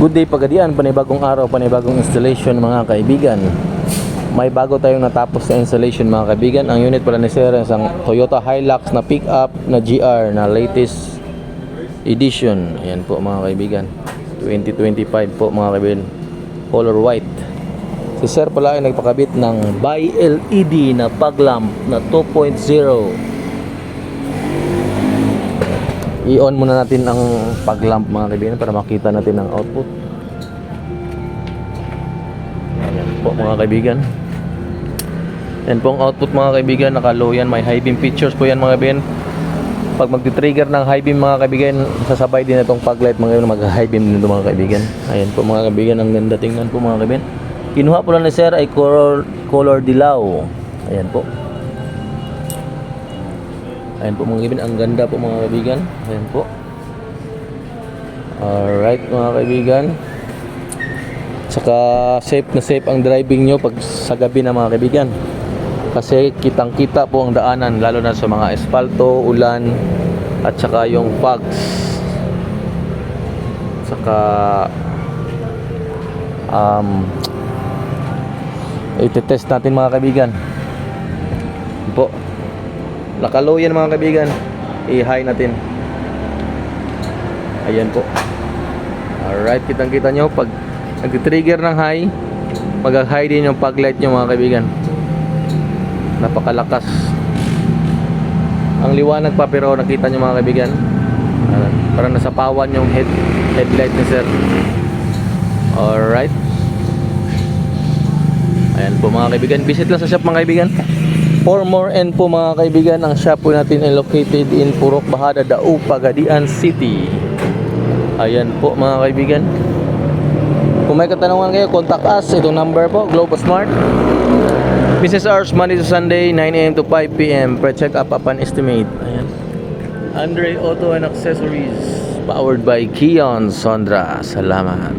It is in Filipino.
Good day Pagadian, panibagong araw, panibagong installation mga kaibigan. May bago tayong natapos na installation mga kaibigan. Ang unit pala ni Sir is ang Toyota Hilux na pick-up na GR na latest edition. Ayan po mga kaibigan, 2025 po mga kaibigan, color white. Si Sir pala ay nagpakabit ng bi-LED na fog lamp na 2.0. I-on muna natin ang fog lamp mga kaibigan para makita natin ang output. Ayan po mga kaibigan. Yan po ang output mga kaibigan. Naka-low yan. May high beam features po yan mga kaibigan. Pag magti-trigger ng high beam mga kaibigan, sasabay din itong fog light mga kaibigan. Mag-high beam din ito mga kaibigan. Ayan po mga kaibigan. Ang ganda tingnan po mga kaibigan. Kinuha po lang ni Sir ay color dilaw. Ayan po. Ayan po mga kaibigan, ang ganda po mga kaibigan. Ayan po. Alright mga kaibigan. Saka safe na safe ang driving nyo pag sa gabi na mga kaibigan. Kasi kitang kita po ang daanan, lalo na sa mga espalto, ulan, at saka yung fogs. Saka iti-test natin mga kaibigan. Ayan po. Nakalow yan mga kaibigan. I-high natin. Ayan po. Alright, kitang-kita nyo pag nag-trigger ng high, mag-high din yung fog light nyo mga kaibigan. Napakalakas. Ang liwanag pa pero nakita nyo mga kaibigan. Parang nasapawan yung headlight ni Sir. Alright. Ayan po mga kaibigan. Visit lang sa shop mga kaibigan. For more info mga kaibigan, ang shop po natin ay located in Purok Bahada, Dao, Pagadian City. Ayan po mga kaibigan. Kung may katanungan kayo, contact us. Itong number po, Global Smart. Business hours Monday to Sunday, 9 AM to 5 PM. Pre-check up upon estimate. Ayan. Andre Auto and Accessories, powered by Kion Sondra. Salamat.